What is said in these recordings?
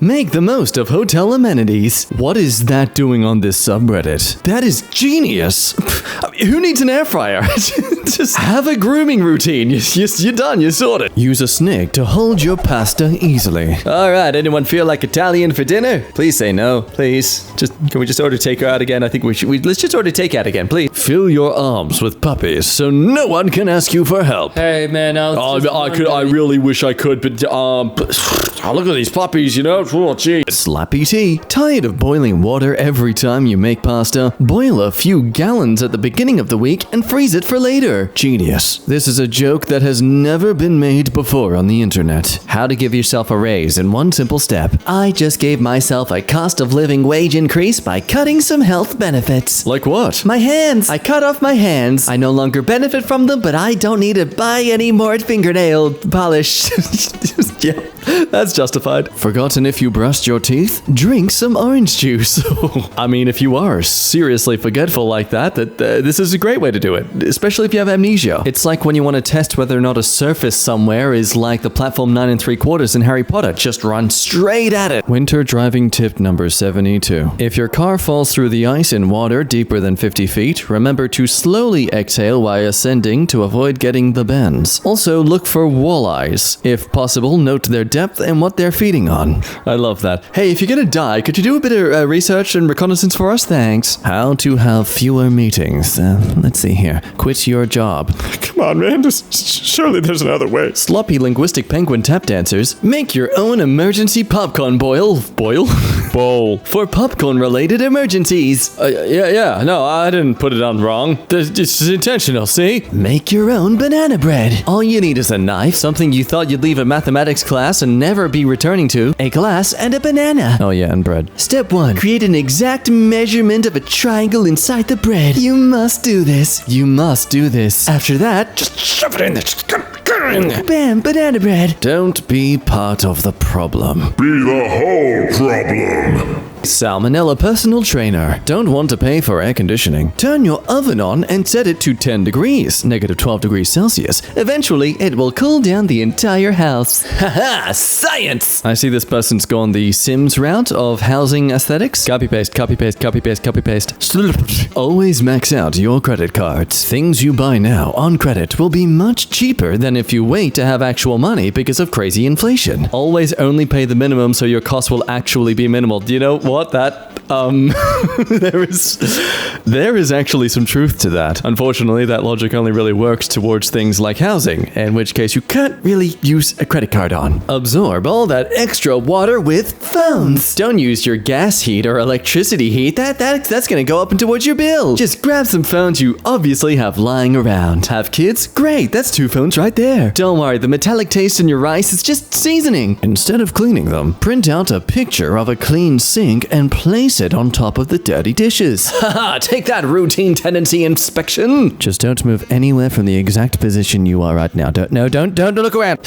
Make the most of hotel amenities. What is that doing on this subreddit? That is genius. Who needs an air fryer? Just have a grooming routine. You're done. You're sorted. Use a snake to hold your pasta easily. All right. Anyone feel like Italian for dinner? Please say no. Please. Can we just order takeout again? I think we should. Let's just order takeout again, please. Fill your arms with puppies so no one can ask you for help. Hey man, I really wish I could, but look at these puppies, you know. Oh, gee. Slappy tea. Tired of boiling water every time you make pasta? Boil a few gallons at the beginning of the week and freeze it for later. Genius. This is a joke that has never been made before on the internet. How to give yourself a raise in one simple step. I just gave myself a cost of living wage increase by cutting some health benefits. Like what? My hands. I cut off my hands. I no longer benefit from them, but I don't need to buy any more fingernail polish. Yeah, that's justified. Forgotten if you brushed your teeth? Drink some orange juice. I mean, if you are seriously forgetful like that, this is a great way to do it, especially if you have amnesia. It's like when you want to test whether or not a surface somewhere is like the platform 9 3/4 in Harry Potter. Just run straight at it. Winter driving tip number 72. If your car falls through the ice in water deeper than 50 feet, remember to slowly exhale while ascending to avoid getting the bends. Also, look for walleyes. If possible, note their depth and what they're feeding on. I love that. Hey, if you're gonna die, could you do a bit of research and reconnaissance for us? Thanks. How to have fewer meetings. Let's see here. Quit your job. Come on, man. Surely there's another way. Sloppy linguistic penguin tap dancers. Make your own emergency popcorn bowl. For popcorn-related emergencies. No, I didn't put it on wrong. It's intentional, see? Make your own banana bread. All you need is a knife, something you thought you'd leave a mathematics class and never be returning to, a glass, and a banana. Oh yeah, and bread. Step 1. Create an exact measurement of a triangle inside the bread. You must do this. You must do this. After that, just shove it in there. Just get it in there. Bam, banana bread. Don't be part of the problem. Be the whole problem. Salmonella personal trainer. Don't want to pay for air conditioning? Turn your oven on and set it to 10 degrees, negative 12 degrees Celsius. Eventually, it will cool down the entire house. Haha, science! I see this person's gone the Sims route of housing aesthetics. Copy paste, copy paste, copy paste, copy paste. Always max out your credit cards. Things you buy now on credit will be much cheaper than if you wait to have actual money because of crazy inflation. Always only pay the minimum so your costs will actually be minimal. Do you know what? There is actually some truth to that. Unfortunately, that logic only really works towards things like housing, in which case you can't really use a credit card on. Absorb all that extra water with phones. Don't use your gas heat or electricity heat. That's gonna go up and towards your bill. Just grab some phones you obviously have lying around. Have kids? Great, that's 2 phones right there. Don't worry, the metallic taste in your rice is just seasoning. Instead of cleaning them, print out a picture of a clean sink and place it on top of the dirty dishes. Haha, take that routine tendency inspection. Just don't move anywhere from the exact position you are right now. Don't look around.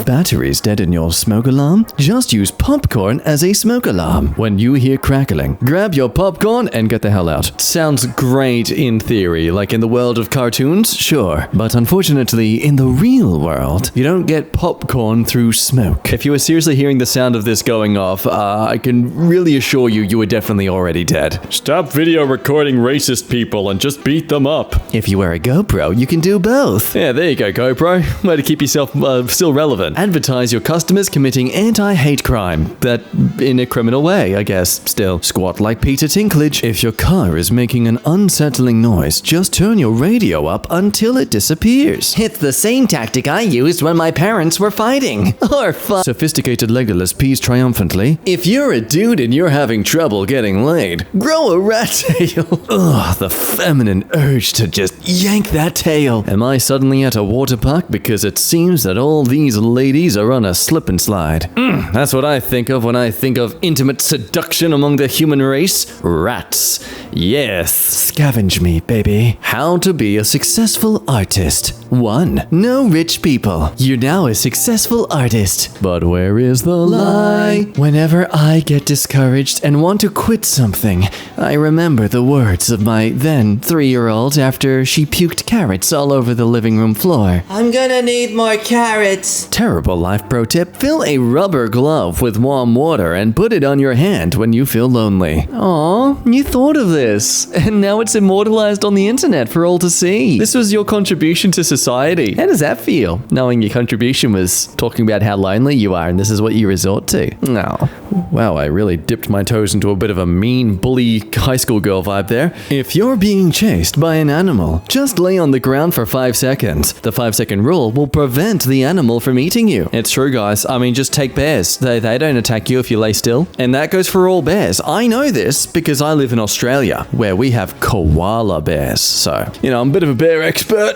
Batteries dead in your smoke alarm? Just use popcorn as a smoke alarm. When you hear crackling, grab your popcorn and get the hell out. Sounds great in theory, like in the world of cartoons, sure. But unfortunately, in the real world, you don't get popcorn through smoke. If you were seriously hearing the sound of this going off, I can really assure you were definitely already dead. Stop video recording racist people and just beat them up. If you wear a GoPro, you can do both. Yeah, there you go, GoPro. Way to keep yourself still relevant. Advertise your customers committing anti-hate crime. That in a criminal way, I guess. Still, squat like Peter Dinklage. If your car is making an unsettling noise, just turn your radio up until it disappears. It's the same tactic I used when my parents were fighting. Or Sophisticated Legolas pees triumphantly. If you're a dude and you're having trouble getting laid, grow a rat tail. Ugh, the feminine urge to just yank that tail. Am I suddenly at a water park because it seems that all these ladies are on a slip and slide? That's what I think of when I think of intimate seduction among the human race. Rats. Yes, scavenge me, baby. How to be a successful artist. 1. No rich people. You're now a successful artist. But where is the lie? Whenever I get discouraged and want to quit something, I remember the words of my then 3-year-old after she puked carrots all over the living room floor. I'm gonna need more carrots. Terrible life pro tip. Fill a rubber glove with warm water and put it on your hand when you feel lonely. Aw, you thought of this. And now it's immortalized on the internet for all to see. This was your contribution to society. How does that feel? Knowing your contribution was talking about how lonely you are and this is what you resort to. No. Wow, I really dipped my toes into a bit of a mean, bully high school girl vibe there. If you're being chased by an animal, just lay on the ground for 5 seconds. The 5-second rule will prevent the animal from eating you. It's true, guys. I mean, just take bears. They don't attack you if you lay still. And that goes for all bears. I know this because I live in Australia, where we have koala bears. So, I'm a bit of a bear expert.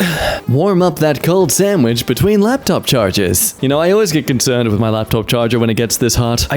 Warm up that cold sandwich between laptop charges. I always get concerned with my laptop charger when it gets this hot.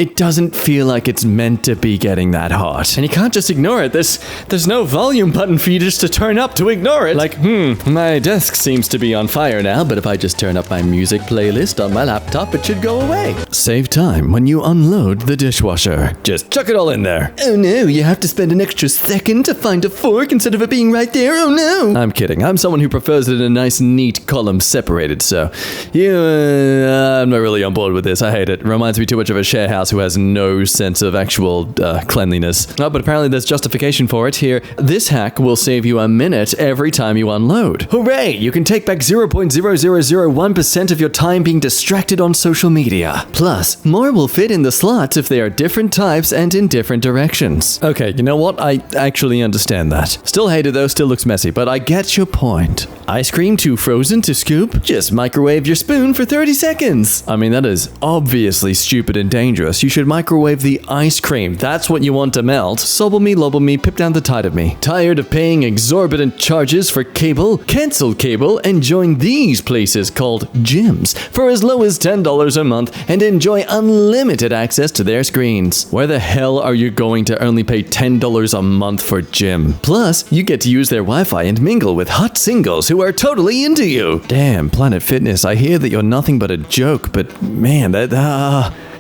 It doesn't feel like it's meant to be getting that hot. And you can't just ignore it. There's no volume button for you just to turn up to ignore it. Like, my desk seems to be on fire now, but if I just turn up my music playlist on my laptop, it should go away. Save time when you unload the dishwasher. Just chuck it all in there. Oh no, you have to spend an extra second to find a fork instead of it being right there. Oh no. I'm kidding. I'm someone who prefers it in a nice, neat column separated, so I'm not really on board with this. I hate it. Reminds me too much of a share house who has no sense of actual cleanliness. But apparently there's justification for it here. This hack will save you a minute every time you unload. Hooray! You can take back 0.0001% of your time being distracted on social media. Plus, more will fit in the slots if they are different types and in different directions. Okay, you know what? I actually understand that. Still hate it though, still looks messy, but I get your point. Ice cream too frozen to scoop? Just microwave your spoon for 30 seconds. I mean, that is obviously stupid and dangerous. You should microwave the ice cream. That's what you want to melt. Sobble me, lobble me, pip down the tide of me. Tired of paying exorbitant charges for cable? Cancel cable and join these places called gyms for as low as $10 a month and enjoy unlimited access to their screens. Where the hell are you going to only pay $10 a month for gym? Plus, you get to use their Wi-Fi and mingle with hot singles who are totally into you. Damn, Planet Fitness, I hear that you're nothing but a joke, but man,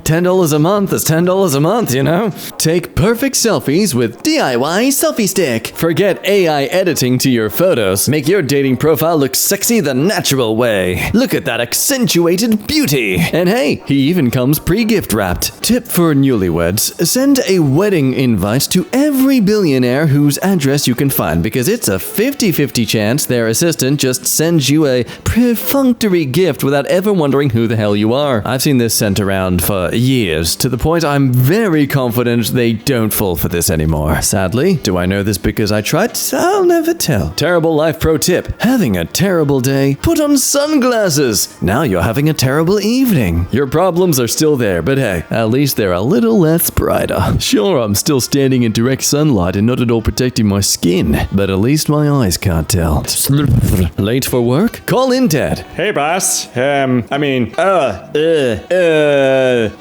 $10 a month is $10 a month, Take perfect selfies with DIY Selfie Stick. Forget AI editing to your photos. Make your dating profile look sexy the natural way. Look at that accentuated beauty. And hey, he even comes pre-gift wrapped. Tip for newlyweds. Send a wedding invite to every billionaire whose address you can find because it's a 50-50 chance their assistant just sends you a perfunctory gift without ever wondering who the hell you are. I've seen this sent around for years, to the point I'm very confident they don't fall for this anymore. Sadly, do I know this because I tried? I'll never tell. Terrible life pro tip. Having a terrible day? Put on sunglasses. Now you're having a terrible evening. Your problems are still there, but hey, at least they're a little less brighter. Sure, I'm still standing in direct sunlight and not at all protecting my skin, but at least my eyes can't tell. Late for work? Call in Dad. Hey, boss.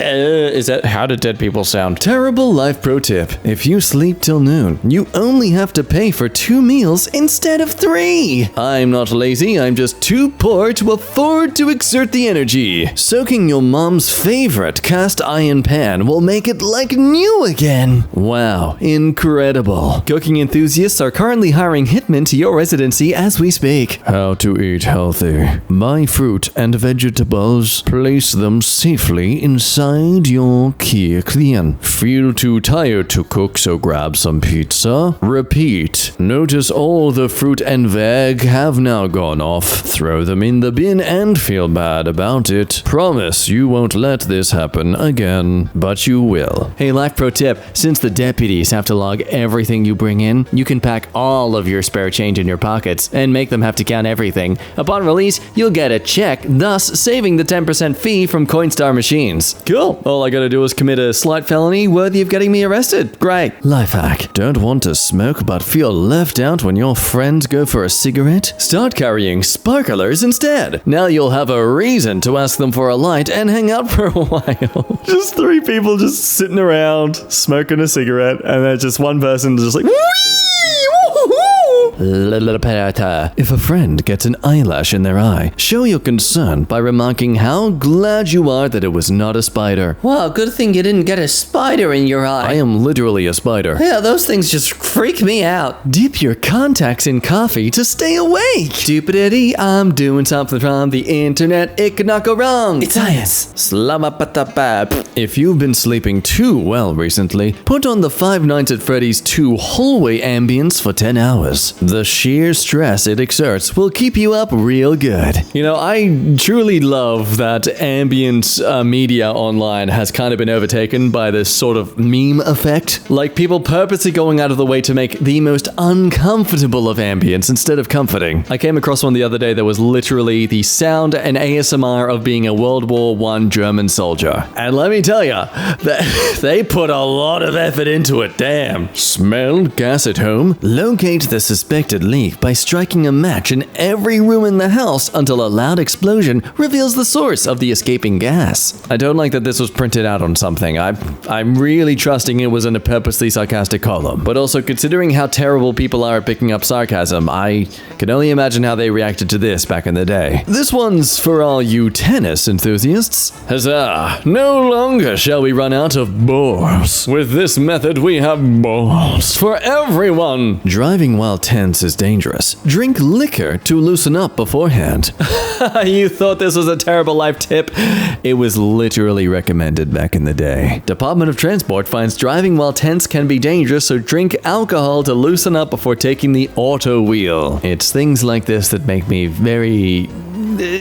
Is that how do dead people sound? Terrible life pro tip. If you sleep till noon, you only have to pay for 2 meals instead of 3. I'm not lazy, I'm just too poor to afford to exert the energy. Soaking your mom's favorite cast iron pan will make it like new again. Wow, incredible. Cooking enthusiasts are currently hiring hitmen to your residency as we speak. How to eat healthy. Buy fruit and vegetables. Place them safely inside your kitchen. Feel too tired to cook, so grab some pizza. Repeat. Notice all the fruit and veg have now gone off. Throw them in the bin and feel bad about it. Promise you won't let this happen again, but you will. Hey, life pro tip. Since the deputies have to log everything you bring in, you can pack all of your spare change in your pockets and make them have to count everything. Upon release, you'll get a check, thus saving the 10% fee from Coinstar machines. Cool. All I I gotta do is commit a slight felony worthy of getting me arrested. Great. Life hack. Don't want to smoke but feel left out when your friends go for a cigarette? Start carrying sparklers instead. Now you'll have a reason to ask them for a light and hang out for a while. Just three people just sitting around, smoking a cigarette, and then just one person just like, if a friend gets an eyelash in their eye, show your concern by remarking how glad you are that it was not a spider. Wow, good thing you didn't get a spider in your eye. I am literally a spider. Yeah, those things just freak me out. Dip your contacts in coffee to stay awake. Stupidity, I'm doing something from the internet. It could not go wrong. It's science. If you've been sleeping too well recently, put on the Five Nights at Freddy's 2 hallway ambience for 10 hours. The sheer stress it exerts will keep you up real good. You know, I truly love that ambient media online has kind of been overtaken by this sort of meme effect. Like people purposely going out of the way to make the most uncomfortable of ambience instead of comforting. I came across one the other day that was literally the sound and ASMR of being a World War I German soldier. And let me tell you, they put a lot of effort into it, damn. Smell gas at home? Locate the suspected leak by striking a match in every room in the house until a loud explosion reveals the source of the escaping gas. I don't like that this was printed out on something. I'm really trusting it was in a purposely sarcastic column. But also, considering how terrible people are at picking up sarcasm, I can only imagine how they reacted to this back in the day. This one's for all you tennis enthusiasts. Huzzah! No longer shall we run out of balls. With this method, we have balls for everyone. Driving while tense is dangerous. Drink liquor to loosen up beforehand. You thought this was a terrible life tip? It was literally recommended back in the day. Department of Transport finds driving while tense can be dangerous, so drink alcohol to loosen up before taking the auto wheel. It's things like this that make me very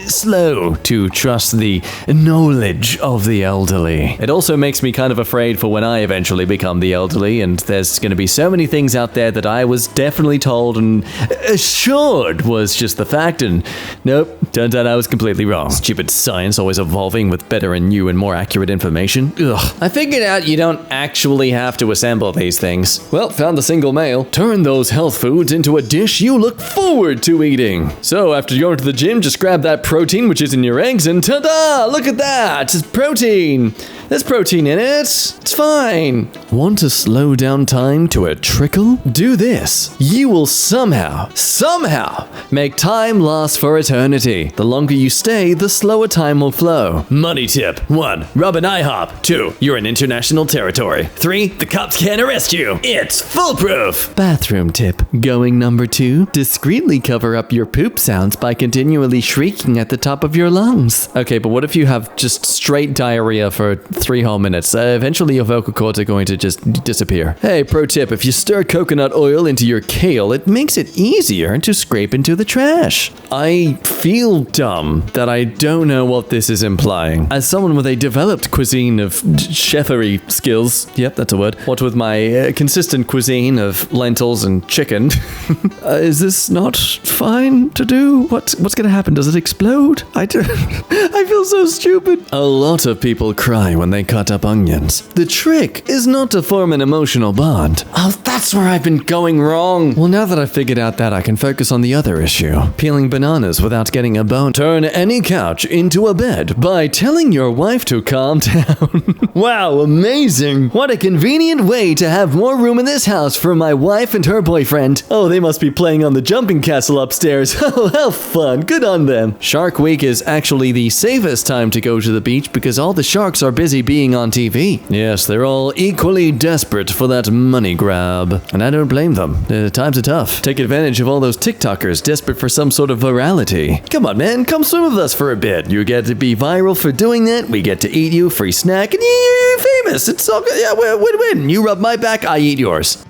slow to trust the knowledge of the elderly. It also makes me kind of afraid for when I eventually become the elderly, and there's going to be so many things out there that I was definitely told and assured was just the fact, and nope, turns out I was completely wrong. Stupid science always evolving with better and new and more accurate information. Ugh. I figured out you don't actually have to assemble these things. Well, found the single male. Turn those health foods into a dish you look forward to eating. So after going to the gym, just grab that protein which is in your eggs and ta-da! Look at that! It's protein! There's protein in it. It's fine. Want to slow down time to a trickle? Do this. You will somehow make time last for eternity. The longer you stay, the slower time will flow. Money tip. 1. Rub an IHOP. 2. You're in international territory. 3. The cops can't arrest you. It's foolproof. Bathroom tip. Going number 2. Discreetly cover up your poop sounds by continually shrieking at the top of your lungs. Okay, but what if you have just straight diarrhea for 3 whole minutes? Eventually your vocal cords are going to just disappear. Hey, pro tip, if you stir coconut oil into your kale, it makes it easier to scrape into the trash. I feel dumb that I don't know what this is implying. As someone with a developed cuisine of chefery skills, yep, that's a word, what with my consistent cuisine of lentils and chicken, is this not fine to do? What's gonna happen? Does it explode? I feel so stupid. A lot of people cry when they cut up onions. The trick is not to form an emotional bond. Oh, that's where I've been going wrong. Well, now that I've figured out that, I can focus on the other issue. Peeling bananas without getting a bone. Turn any couch into a bed by telling your wife to calm down. Wow, amazing. What a convenient way to have more room in this house for my wife and her boyfriend. Oh, they must be playing on the jumping castle upstairs. Oh, how fun. Good on them. Shark Week is actually the safest time to go to the beach because all the sharks are busy being on TV. Yes, they're all equally desperate for that money grab. And I don't blame them. Times are tough. Take advantage of all those TikTokers desperate for some sort of virality. Come on, man. Come swim with us for a bit. You get to be viral for doing that. We get to eat you, free snack, and you're famous. It's all good. Yeah, win-win. You rub my back, I eat yours.